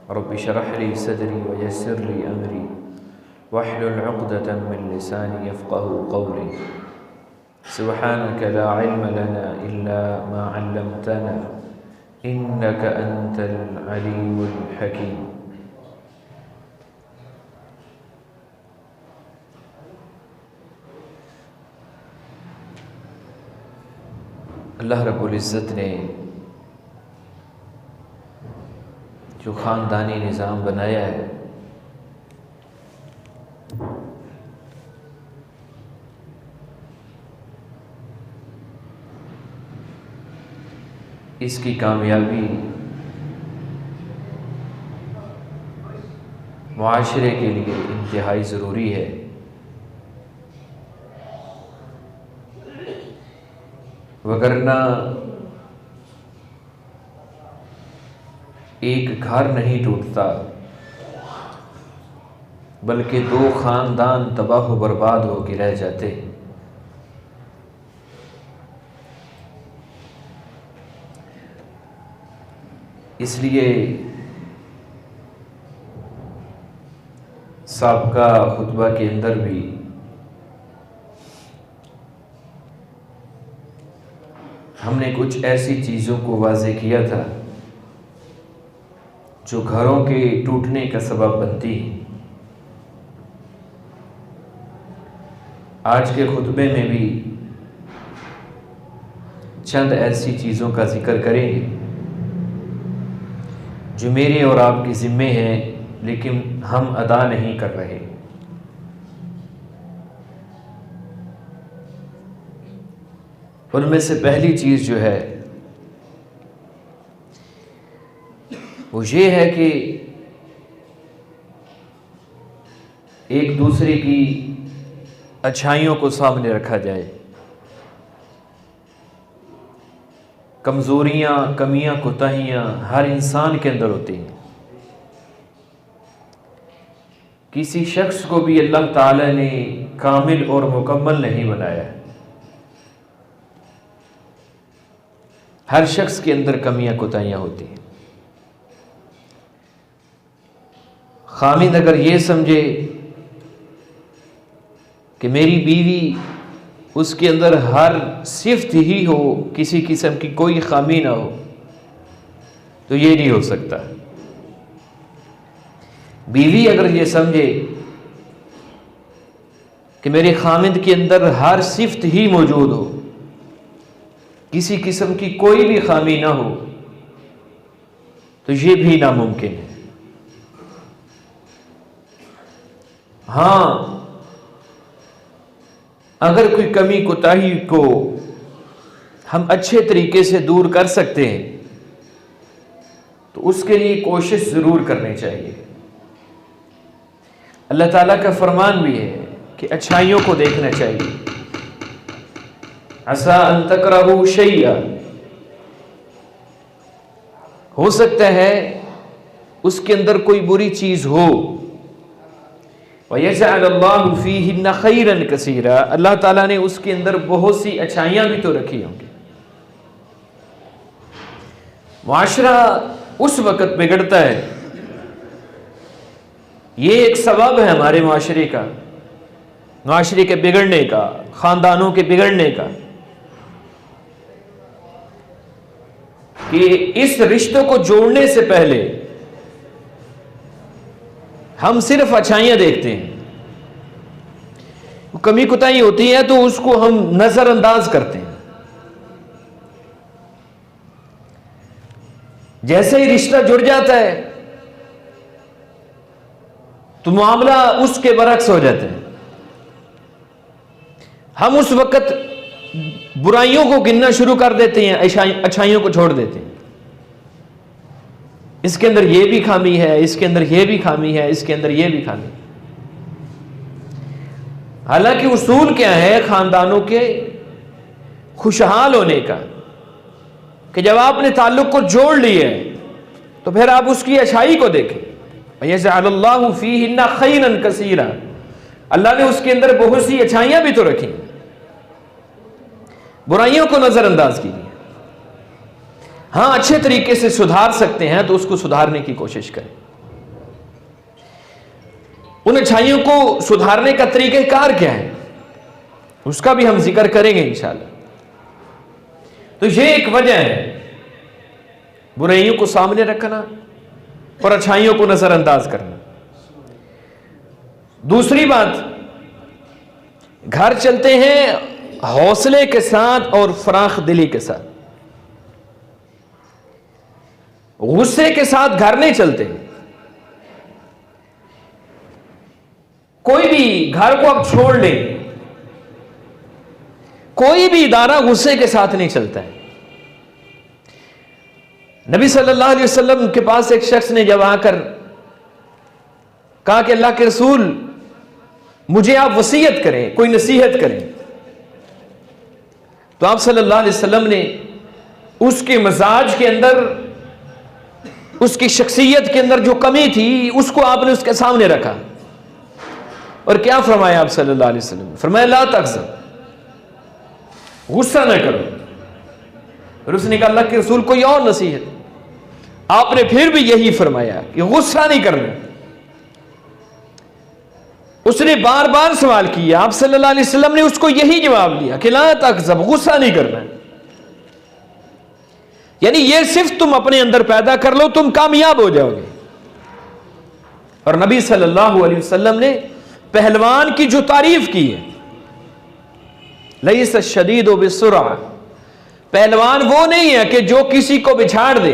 رب اشرح لي صدري ويسر لي أمري واحلل عقدة من لساني يفقهوا قولي سبحانك لا علم لنا إلا ما علمتنا إنك أنت العليم الحكيم. اللہ رب العزت نے جو خاندانی نظام بنایا ہے اس کی کامیابی معاشرے کے لیے انتہائی ضروری ہے. وگرنہ ایک گھر نہیں ٹوٹتا بلکہ دو خاندان تباہ و برباد ہو کے رہ جاتے. اس لیے سابقہ خطبہ کے اندر بھی ہم نے کچھ ایسی چیزوں کو واضح کیا تھا جو گھروں کے ٹوٹنے کا سبب بنتی ہیں. آج کے خطبے میں بھی چند ایسی چیزوں کا ذکر کریں گے جو میرے اور آپ کے ذمے ہیں لیکن ہم ادا نہیں کر رہے. ان میں سے پہلی چیز جو ہے وہ یہ ہے کہ ایک دوسرے کی اچھائیوں کو سامنے رکھا جائے. کمزوریاں، کمیاں، کوتاہیاں ہر انسان کے اندر ہوتی ہیں. کسی شخص کو بھی اللہ تعالی نے کامل اور مکمل نہیں بنایا. ہر شخص کے اندر کمیاں کوتاہیاں ہوتی ہیں. خامد اگر یہ سمجھے کہ میری بیوی اس کے اندر ہر صفت ہی ہو، کسی قسم کی کوئی خامی نہ ہو، تو یہ نہیں ہو سکتا. بیوی اگر یہ سمجھے کہ میرے خامد کے اندر ہر صفت ہی موجود ہو، کسی قسم کی کوئی بھی خامی نہ ہو، تو یہ بھی ناممکن ہے. ہاں، اگر کوئی کمی کوتاہی کو ہم اچھے طریقے سے دور کر سکتے ہیں تو اس کے لیے کوشش ضرور کرنی چاہیے. اللہ تعالیٰ کا فرمان بھی ہے کہ اچھائیوں کو دیکھنا چاہیے. عسیٰ ان تکرہوا شیئا، ہو سکتا ہے اس کے اندر کوئی بری چیز ہو. وَيَجْعَلَ اللَّهُ فِيهِنَّ خَيْرًا كَثِيرًا، اللہ تعالیٰ نے اس کے اندر بہت سی اچھائیاں بھی تو رکھی ہوں گی. معاشرہ اس وقت بگڑتا ہے، یہ ایک سبب ہے ہمارے معاشرے کا، معاشرے کے بگڑنے کا، خاندانوں کے بگڑنے کا، کہ اس رشتوں کو جوڑنے سے پہلے ہم صرف اچھائیاں دیکھتے ہیں. کمی کوتاہی ہوتی ہے تو اس کو ہم نظر انداز کرتے ہیں. جیسے ہی رشتہ جڑ جاتا ہے تو معاملہ اس کے برعکس ہو جاتا ہے. ہم اس وقت برائیوں کو گننا شروع کر دیتے ہیں، اچھائیوں کو چھوڑ دیتے ہیں. اس کے اندر یہ بھی خامی ہے، اس کے اندر یہ بھی خامی ہے، اس کے اندر یہ بھی خامی. حالانکہ اصول کیا ہے خاندانوں کے خوشحال ہونے کا، کہ جب آپ نے تعلق کو جوڑ لیا ہے تو پھر آپ اس کی اچھائی کو دیکھیں. وَيَجْعَلَ اللَّهُ فِيهِنَّ خَيْرًا كَثِيرًا، اللہ نے اس کے اندر بہت سی اچھائیاں بھی تو رکھی، برائیوں کو نظر انداز کیجیے. ہاں اچھے طریقے سے سدھار سکتے ہیں تو اس کو سدھارنے کی کوشش کریں. ان اچھائیوں کو سدھارنے کا طریقہ کار کیا ہے، اس کا بھی ہم ذکر کریں گے انشاءاللہ۔ تو یہ ایک وجہ ہے برائیوں کو سامنے رکھنا اور اچھائیوں کو نظر انداز کرنا۔ دوسری بات، گھر چلتے ہیں حوصلے کے ساتھ اور فراخ دلی کے ساتھ، غصے کے ساتھ گھر نہیں چلتے۔ کوئی بھی گھر کو اب چھوڑ لے، کوئی بھی ادارہ غصے کے ساتھ نہیں چلتا ہے۔ نبی صلی اللہ علیہ وسلم کے پاس ایک شخص نے جب آ کر کہا کہ اللہ کے رسول مجھے آپ وصیت کریں، کوئی نصیحت کریں، تو آپ صلی اللہ علیہ وسلم نے اس کے مزاج کے اندر، اس کی شخصیت کے اندر جو کمی تھی اس کو آپ نے اس کے سامنے رکھا، اور کیا فرمایا آپ صلی اللہ علیہ وسلم؟ فرمایا لا تغضب، غصہ نہ کرو۔ اور اس نے کہا اللہ کے رسول کوئی اور نصیحت؟ آپ نے پھر بھی یہی فرمایا کہ غصہ نہیں کرنا۔ اس نے بار بار سوال کیا، آپ صلی اللہ علیہ وسلم نے اس کو یہی جواب دیا کہ لا تغضب، غصہ نہیں کرنا۔ یعنی یہ صرف تم اپنے اندر پیدا کر لو، تم کامیاب ہو جاؤ گے۔ اور نبی صلی اللہ علیہ وسلم نے پہلوان کی جو تعریف کی ہے، لیس الشدید بالسرعہ، پہلوان وہ نہیں ہے کہ جو کسی کو بچھاڑ دے۔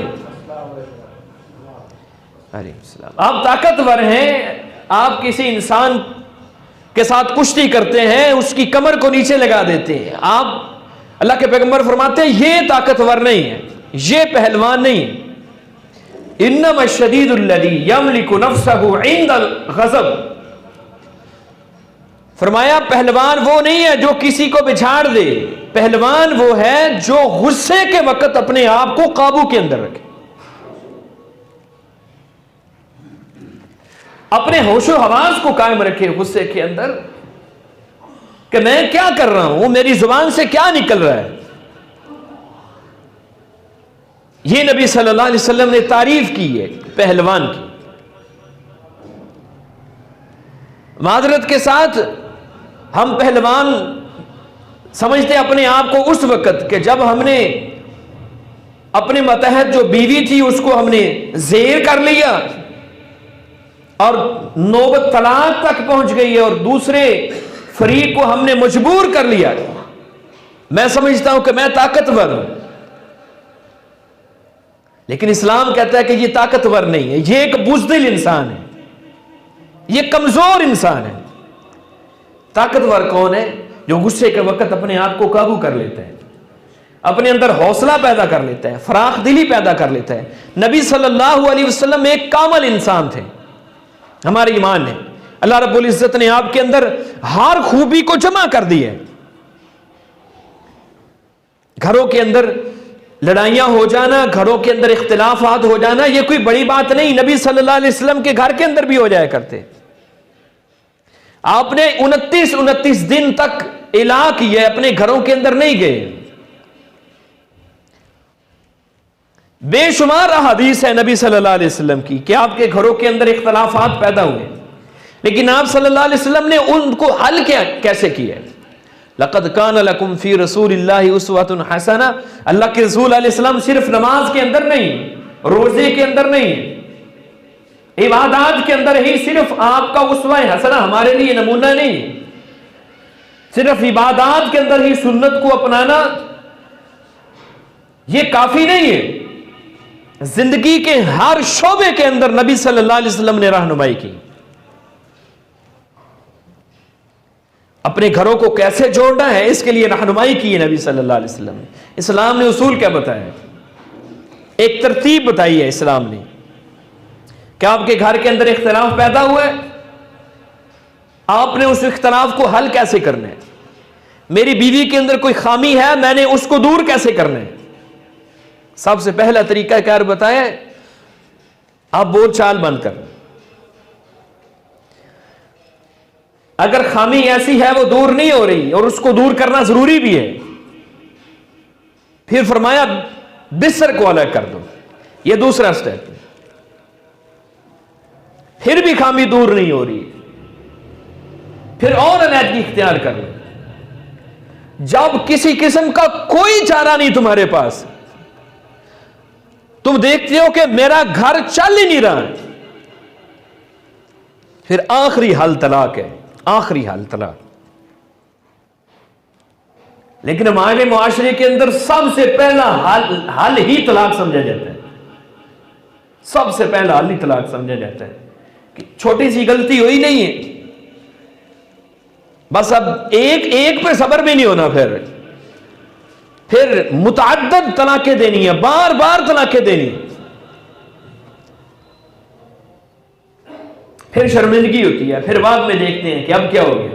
آپ طاقتور ہیں، آپ کسی انسان کے ساتھ کشتی کرتے ہیں، اس کی کمر کو نیچے لگا دیتے ہیں، آپ، اللہ کے پیغمبر فرماتے ہیں یہ طاقتور نہیں ہے، یہ پہلوان نہیں ہے۔ انما الشدید الذی یملک نفسہ عند الغضب، فرمایا پہلوان وہ نہیں ہے جو کسی کو بچھاڑ دے، پہلوان وہ ہے جو غصے کے وقت اپنے آپ کو قابو کے اندر رکھے، اپنے ہوش و حواس کو قائم رکھے غصے کے اندر، کہ میں کیا کر رہا ہوں، میری زبان سے کیا نکل رہا ہے۔ یہ نبی صلی اللہ علیہ وسلم نے تعریف کی ہے پہلوان کی۔ معذرت کے ساتھ ہم پہلوان سمجھتے اپنے آپ کو اس وقت کہ جب ہم نے اپنے ماتحت جو بیوی تھی اس کو ہم نے زیر کر لیا اور نوبت طلاق تک پہنچ گئی ہے اور دوسرے فریق کو ہم نے مجبور کر لیا، میں سمجھتا ہوں کہ میں طاقتور ہوں۔ لیکن اسلام کہتا ہے کہ یہ طاقتور نہیں ہے، یہ ایک بزدل انسان ہے، یہ کمزور انسان ہے۔ طاقتور کون ہے؟ جو غصے کے وقت اپنے آپ کو قابو کر لیتا ہے، اپنے اندر حوصلہ پیدا کر لیتا ہے، فراخ دلی پیدا کر لیتا ہے۔ نبی صلی اللہ علیہ وسلم ایک کامل انسان تھے، ہمارے ایمان نے، اللہ رب العزت نے آپ کے اندر ہر خوبی کو جمع کر دی ہے۔ گھروں کے اندر لڑائیاں ہو جانا، گھروں کے اندر اختلافات ہو جانا، یہ کوئی بڑی بات نہیں، نبی صلی اللہ علیہ وسلم کے گھر کے اندر بھی ہو جایا کرتے۔ آپ نے 29 دن تک الہ کیے، اپنے گھروں کے اندر نہیں گئے۔ بے شمار احادیث ہے نبی صلی اللہ علیہ وسلم کی کہ آپ کے گھروں کے اندر اختلافات پیدا ہوئے، لیکن آپ صلی اللہ علیہ وسلم نے ان کو حل کیسے کیا؟ لَقَدْ كَانَ لَكُمْ فِي رَسُولِ اللَّهِ أُسْوَةٌ حَسَنَةٌ، اللہ کے رسول علیہ السلام صرف نماز کے اندر نہیں، روزے کے اندر نہیں، عبادات کے اندر ہی صرف آپ کا اسوہ حسنہ ہمارے لیے نمونہ نہیں، صرف عبادات کے اندر ہی سنت کو اپنانا یہ کافی نہیں ہے، زندگی کے ہر شعبے کے اندر نبی صلی اللہ علیہ وسلم نے رہنمائی کی۔ اپنے گھروں کو کیسے جوڑنا ہے اس کے لیے رہنمائی کی ہے نبی صلی اللہ علیہ وسلم نے۔ اسلام نے اصول کیا بتایا؟ ایک ترتیب بتائی ہے اسلام نے کہ آپ کے گھر کے اندر اختلاف پیدا ہوا ہے، آپ نے اس اختلاف کو حل کیسے کرنا ہے۔ میری بیوی کے اندر کوئی خامی ہے، میں نے اس کو دور کیسے کرنا ہے۔ سب سے پہلا طریقہ کار بتایا ہے، آپ بول چال بند کر، اگر خامی ایسی ہے وہ دور نہیں ہو رہی اور اس کو دور کرنا ضروری بھی ہے، پھر فرمایا بستر کو الگ کر دو، یہ دوسرا سٹیپ۔ پھر بھی خامی دور نہیں ہو رہی، پھر اور علیحدگی اختیار کر لو. جب کسی قسم کا کوئی چارہ نہیں تمہارے پاس، تم دیکھتے ہو کہ میرا گھر چل ہی نہیں رہا، پھر آخری حل طلاق ہے، آخری حل طلاق. لیکن ہمارے معاشرے کے اندر سب سے پہلا حل ہی طلاق سمجھا جاتا ہے. سب سے پہلا حل ہی طلاق سمجھا جاتا ہے کہ چھوٹی سی غلطی ہوئی نہیں ہے، بس اب ایک پہ صبر بھی نہیں ہونا، پھر متعدد طلاقیں دینی ہے، بار بار طلاقیں دینی ہے. پھر شرمندگی ہوتی ہے، پھر بعد میں دیکھتے ہیں کہ اب کیا ہو گیا.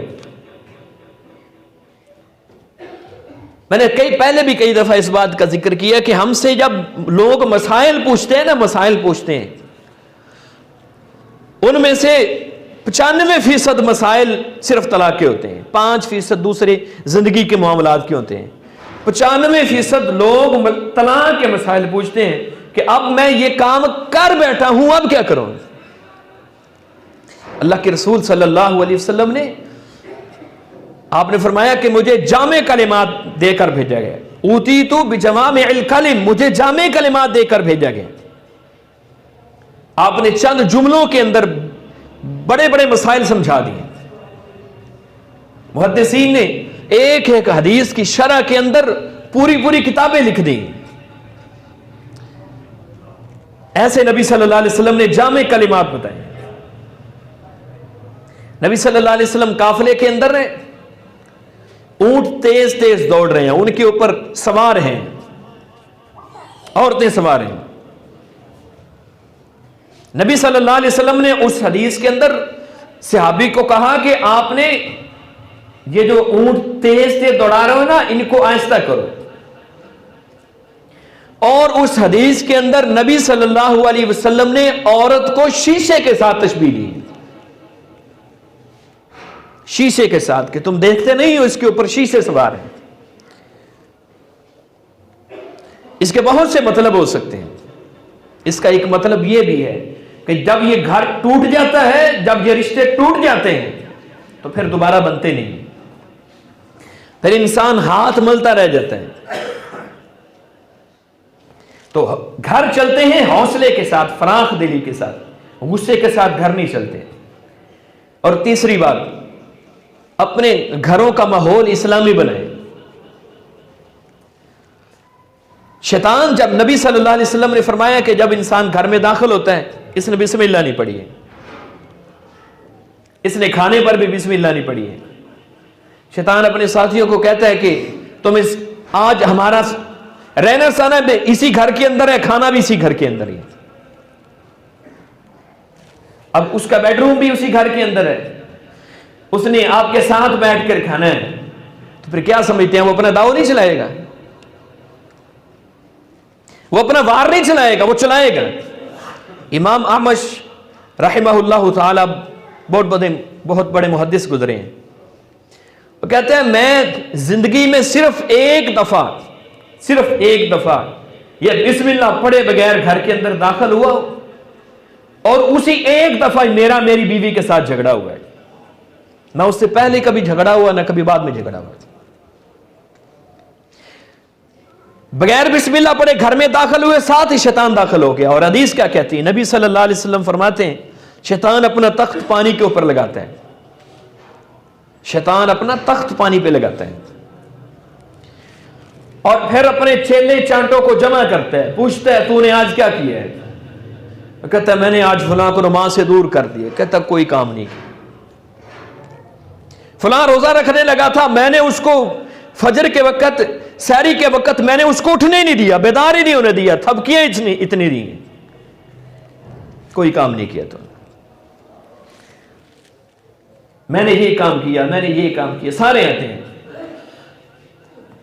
میں نے پہلے بھی کئی دفعہ اس بات کا ذکر کیا کہ ہم سے جب لوگ مسائل پوچھتے ہیں نا، مسائل پوچھتے ہیں، ان میں سے 95% مسائل صرف طلاق کے ہوتے ہیں، 5% دوسرے زندگی کے معاملات کے ہوتے ہیں. 95% لوگ طلاق کے مسائل پوچھتے ہیں کہ اب میں یہ کام کر بیٹھا ہوں، اب کیا کروں. اللہ کے رسول صلی اللہ علیہ وسلم نے آپ نے فرمایا کہ مجھے جامع کلمات دے کر بھیجا گیا، اوتیتو بجوامع الکلم، مجھے جامع کلمات دے کر بھیجا گیا. آپ نے چند جملوں کے اندر بڑے بڑے مسائل سمجھا دیے. محدثین نے ایک ایک حدیث کی شرح کے اندر پوری کتابیں لکھ دی. ایسے نبی صلی اللہ علیہ وسلم نے جامع کلمات بتائے. نبی صلی اللہ علیہ وسلم قافلے کے اندر ہیں، اونٹ تیز دوڑ رہے ہیں، ان کے اوپر سوار ہیں، عورتیں سوار ہیں. نبی صلی اللہ علیہ وسلم نے اس حدیث کے اندر صحابی کو کہا کہ آپ نے یہ جو اونٹ تیز دوڑا رہے ہو نا، ان کو آہستہ کرو. اور اس حدیث کے اندر نبی صلی اللہ علیہ وسلم نے عورت کو شیشے کے ساتھ تشبیہ دی، شیشے کے ساتھ، کہ تم دیکھتے نہیں ہو اس کے اوپر شیشے سوار ہیں. اس کے بہت سے مطلب ہو سکتے ہیں. اس کا ایک مطلب یہ بھی ہے کہ جب یہ گھر ٹوٹ جاتا ہے، جب یہ رشتے ٹوٹ جاتے ہیں تو پھر دوبارہ بنتے نہیں، پھر انسان ہاتھ ملتا رہ جاتا ہے. تو گھر چلتے ہیں حوصلے کے ساتھ، فراخ دلی کے ساتھ، غصے کے ساتھ گھر نہیں چلتے. اور تیسری بات، اپنے گھروں کا ماحول اسلامی بنائیں. شیطان، جب نبی صلی اللہ علیہ وسلم نے فرمایا کہ جب انسان گھر میں داخل ہوتا ہے، اس نے بسم اللہ نہیں پڑھی ہے، اس نے کھانے پر بھی بسم اللہ نہیں پڑھی ہے. شیطان اپنے ساتھیوں کو کہتا ہے کہ تم آج ہمارا رہنا سہنا بھی اسی گھر کے اندر ہے، کھانا بھی اسی گھر کے اندر ہی. اب اس کا بیڈ روم بھی اسی گھر کے اندر ہے، اس نے آپ کے ساتھ بیٹھ کر کھانا ہے، تو پھر کیا سمجھتے ہیں وہ اپنا داؤ نہیں چلائے گا، وہ اپنا وار نہیں چلائے گا، وہ چلائے گا. امام اعمش رحمہ اللہ تعالی بہت بڑے محدث گزرے ہیں. وہ کہتے ہیں میں زندگی میں صرف ایک دفعہ یہ بسم اللہ پڑھے بغیر گھر کے اندر داخل ہوا، اور اسی ایک دفعہ میری بیوی کے ساتھ جھگڑا ہوا ہے. نہ اس سے پہلے کبھی جھگڑا ہوا، نہ کبھی بعد میں جھگڑا ہوا. بغیر بسم اللہ پڑھے گھر میں داخل ہوئے، ساتھ ہی شیطان داخل ہو گیا. اور حدیث کیا کہتی ہے؟ نبی صلی اللہ علیہ وسلم فرماتے ہیں شیطان اپنا تخت پانی کے اوپر لگاتا ہے، شیطان اپنا تخت پانی پہ لگاتا ہے، اور پھر اپنے چیلے چانٹوں کو جمع کرتا ہے، پوچھتا ہے تو نے آج کیا کیا ہے؟ کہتا ہے میں نے آج فلاں کو نماز سے دور کر دیا. کہتا کوئی کام نہیں کیا. فلاں روزہ رکھنے لگا تھا، میں نے اس کو فجر کے وقت، سحری کے وقت میں نے اس کو اٹھنے نہیں دیا، بیدار ہی نہیں ہونے دیا، تھپکیاں اتنی دی، کوئی کام نہیں کیا. تو میں نے یہ کام کیا، میں نے یہ کام کیا، سارے آتے ہیں.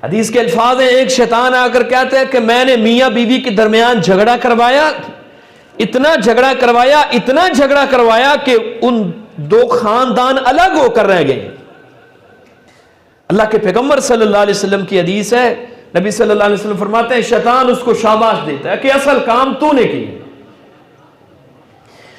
حدیث کے الفاظ ہیں، ایک شیطان آ کر کہتا ہے کہ میں نے میاں بیوی کے درمیان جھگڑا کروایا، اتنا جھگڑا کروایا کہ ان دو خاندان الگ ہو کر رہ گئے. اللہ کے پیغمبر صلی اللہ علیہ وسلم کی حدیث ہے، نبی صلی اللہ علیہ وسلم فرماتے ہیں شیطان اس کو شاباش دیتا ہے کہ اصل کام تو نے کی.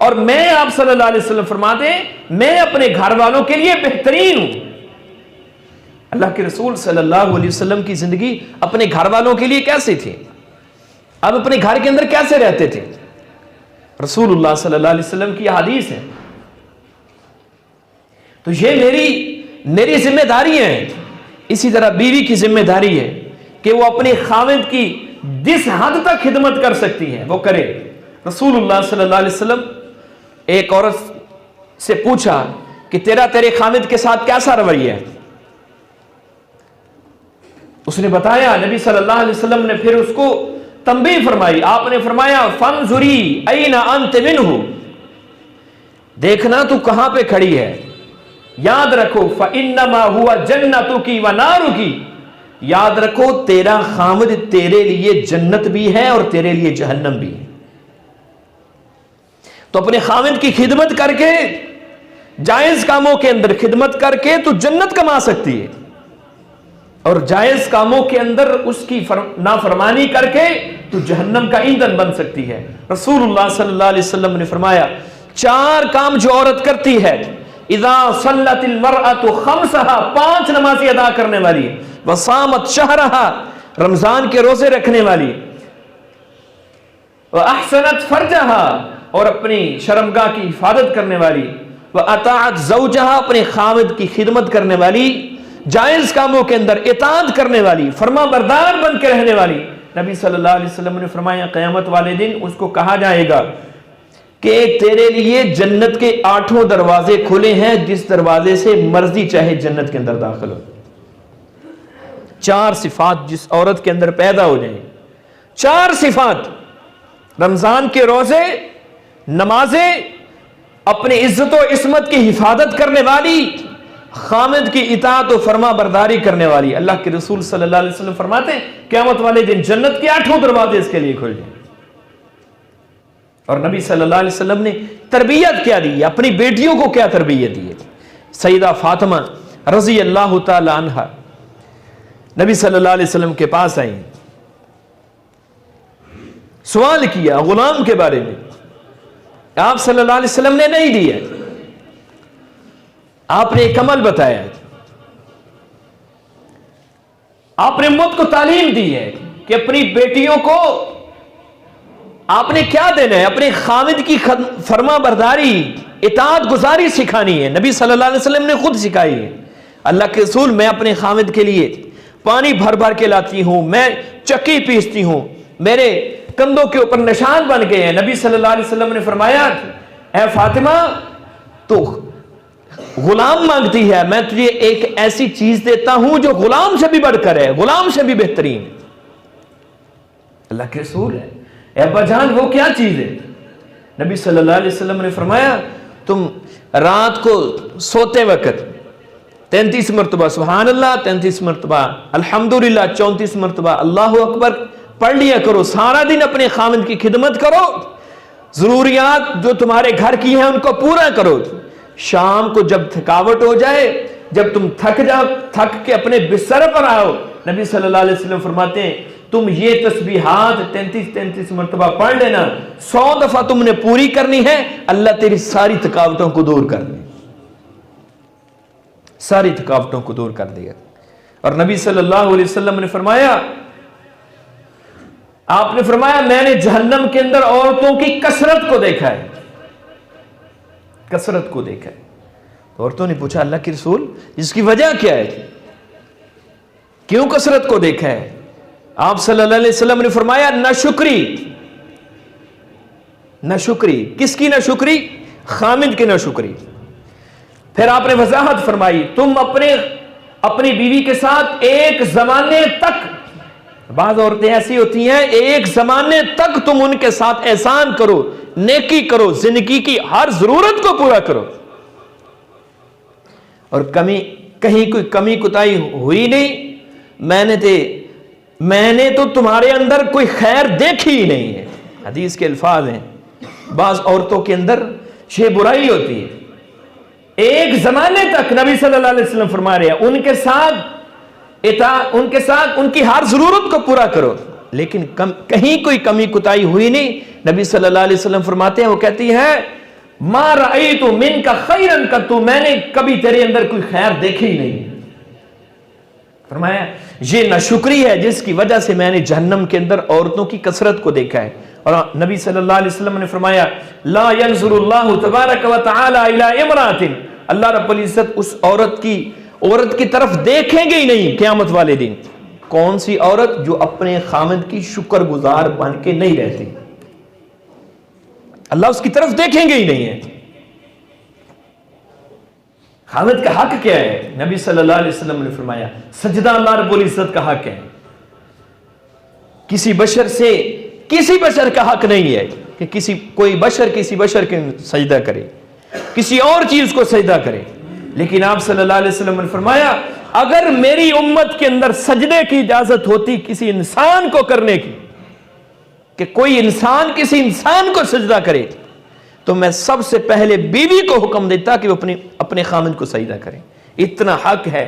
اور میں آپ صلی اللہ علیہ وسلم فرماتے ہیں میں اپنے گھر والوں کے لیے بہترین ہوں. اللہ کے رسول صلی اللہ علیہ وسلم کی زندگی اپنے گھر والوں کے لیے کیسی تھی؟ اب اپنے گھر کے اندر کیسے رہتے تھے؟ رسول اللہ صلی اللہ علیہ وسلم کی حدیث ہے. تو یہ میری ذمہ داری ہے. اسی طرح بیوی کی ذمہ داری ہے کہ وہ اپنے خاوند کی جس حد تک خدمت کر سکتی ہے وہ کرے. رسول اللہ صلی اللہ علیہ وسلم ایک عورت سے پوچھا کہ تیرے خاوند کے ساتھ کیسا رویہ ہے؟ اس نے بتایا. نبی صلی اللہ علیہ وسلم نے پھر اس کو تنبیہ فرمائی. آپ نے فرمایا فانظری این انت منہ، دیکھنا تو کہاں پہ کھڑی ہے. یاد رکھو فانما ہوا جنتک و نارک، یاد رکھو تیرا خاوند تیرے لیے جنت بھی ہے اور تیرے لیے جہنم بھی ہے. تو اپنے خاوند کی خدمت کر کے، جائز کاموں کے اندر خدمت کر کے تو جنت کما سکتی ہے، اور جائز کاموں کے اندر اس کی نافرمانی کر کے تو جہنم کا ایندھن بن سکتی ہے. رسول اللہ صلی اللہ علیہ وسلم نے فرمایا 4 کام جو عورت کرتی ہے، اذا صلت المرأة خمسها، 5 نمازیں ادا کرنے والی، وصامت شہرها، رمضان کے روزے رکھنے والی، واحسنت فرجها، اور اپنی شرمگاہ کی حفاظت کرنے والی، واطاعت زوجها، اپنے خاوند کی خدمت کرنے والی، جائز کاموں کے اندر اطاعت کرنے والی، فرما بردار بن کے رہنے والی. نبی صلی اللہ علیہ وسلم نے فرمایا قیامت والے دن اس کو کہا جائے گا کہ تیرے لیے جنت کے 8 دروازے کھلے ہیں، جس دروازے سے مرضی چاہے جنت کے اندر داخل ہو. 4 صفات جس عورت کے اندر پیدا ہو جائیں، 4 صفات، رمضان کے روزے، نمازیں، اپنی عزت و عصمت کی حفاظت کرنے والی، خاوند کی اطاعت و فرما برداری کرنے والی. اللہ کے رسول صلی اللہ علیہ وسلم فرماتے ہیں قیامت والے دن جنت کے 8 دروازے اس کے لیے کھل جائیں. اور نبی صلی اللہ علیہ وسلم نے تربیت کیا دی، اپنی بیٹیوں کو کیا تربیت دی. سیدہ فاطمہ رضی اللہ تعالی عنہا نبی صلی اللہ علیہ وسلم کے پاس آئیں، سوال کیا غلام کے بارے میں. آپ صلی اللہ علیہ وسلم نے نہیں دیا، آپ نے ایک عمل بتایا. آپ نے امت کو تعلیم دی ہے کہ اپنی بیٹیوں کو آپ نے کیا دینا ہے، اپنے خاوند کی فرما برداری، اطاعت گزاری سکھانی ہے. نبی صلی اللہ علیہ وسلم نے خود سکھائی ہے. اللہ کے رسول میں اپنے خاوند کے لیے پانی بھر بھر کے لاتی ہوں، میں چکی پیستی ہوں، میرے کندھوں کے اوپر نشان بن گئے ہیں. نبی صلی اللہ علیہ وسلم نے فرمایا اے فاطمہ تو غلام مانگتی ہے، میں تجھے ایک ایسی چیز دیتا ہوں جو غلام سے بھی بڑھ کر ہے، غلام سے بھی بہترین. اللہ کے رسول ہے اے ابا جان وہ کیا چیز ہے؟ نبی صلی اللہ علیہ وسلم نے فرمایا تم رات کو سوتے وقت 33 مرتبہ سبحان اللہ، 33 مرتبہ الحمدللہ، 34 مرتبہ اللہ اکبر پڑھ لیا کرو. سارا دن اپنے خاوند کی خدمت کرو، ضروریات جو تمہارے گھر کی ہیں ان کو پورا کرو. شام کو جب تھکاوٹ ہو جائے، جب تم تھک کے اپنے بستر پر آؤ، نبی صلی اللہ علیہ وسلم فرماتے ہیں تم یہ تسبیحات 33 مرتبہ پڑھ لینا، 100 دفعہ تم نے پوری کرنی ہے، اللہ تیری ساری تھکاوٹوں کو دور کر دے، ساری تھکاوٹوں کو دور کر دے. اور نبی صلی اللہ علیہ وسلم نے فرمایا، آپ نے فرمایا میں نے جہنم کے اندر عورتوں کی کثرت کو دیکھا ہے، کثرت کو دیکھا ہے. تو عورتوں نے پوچھا اللہ کے رسول اس کی وجہ کیا ہے، کیوں کثرت کو دیکھا ہے؟ آپ صلی اللہ علیہ وسلم نے فرمایا ناشکری. ناشکری کس کی ناشکری؟ خامد کی ناشکری. پھر آپ نے وضاحت فرمائی تم اپنی بیوی کے ساتھ ایک زمانے تک، بعض عورتیں ایسی ہوتی ہیں ایک زمانے تک تم ان کے ساتھ احسان کرو، نیکی کرو، زندگی کی ہر ضرورت کو پورا کرو، اور کہیں کوئی کمی کوتاہی ہوئی نہیں، میں نے تو تمہارے اندر کوئی خیر دیکھی ہی نہیں ہے. حدیث کے الفاظ ہیں. بعض عورتوں کے اندر یہ برائی ہوتی ہے. ایک زمانے تک نبی صلی اللہ علیہ وسلم فرما رہے ہیں ان کے ساتھ ان کی ہر ضرورت کو پورا کرو، لیکن کہیں کوئی کمی کوتاہی ہوئی نہیں. نبی صلی اللہ علیہ وسلم فرماتے ہیں وہ کہتی ہے ما رأیت منک خیرا قط، میں نے کبھی تیرے اندر کوئی خیر دیکھے ہی نہیں۔ فرمایا یہ ناشکری ہے جس کی وجہ سے میں نے جہنم کے اندر عورتوں کی کثرت کو دیکھا ہے۔ اور نبی صلی اللہ علیہ وسلم نے فرمایا لا ينظر اللہ تبارک و تعالی الی امرأۃ، اللہ رب العزت اس عورت کی طرف دیکھیں گے ہی نہیں قیامت والے دن۔ کون سی عورت؟ جو اپنے خامد کی شکر گزار بن کے نہیں رہتی، اللہ اس کی طرف دیکھیں گے ہی نہیں ہے۔ خامد کا حق کیا ہے؟ نبی صلی اللہ علیہ وسلم نے فرمایا سجدہ اللہ رب العزت کا حق ہے، کسی بشر کا حق نہیں ہے کہ کوئی بشر کسی بشر کے سجدہ کرے، کسی اور چیز کو سجدہ کرے۔ لیکن آپ صلی اللہ علیہ وسلم نے فرمایا اگر میری امت کے اندر سجدے کی اجازت ہوتی کسی انسان کو کرنے کی، کہ کوئی انسان کسی انسان کو سجدہ کرے، تو میں سب سے پہلے بیوی کو حکم دیتا کہ وہ اپنے خامد کو سجدہ کریں۔ اتنا حق ہے،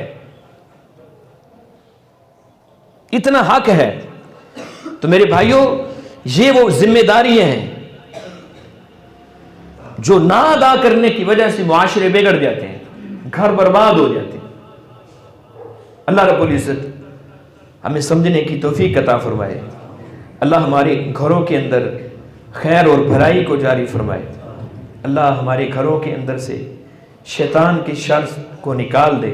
اتنا حق ہے۔ تو میرے بھائیوں، یہ وہ ذمہ داریاں ہیں جو نہ ادا کرنے کی وجہ سے معاشرے بگڑ جاتے ہیں، گھر برباد ہو جاتے ہیں۔ اللہ رب العزت ہمیں سمجھنے کی توفیق عطا فرمائے۔ اللہ ہمارے گھروں کے اندر خیر اور بھلائی کو جاری فرمائے۔ اللہ ہمارے گھروں کے اندر سے شیطان کی شر کو نکال دے۔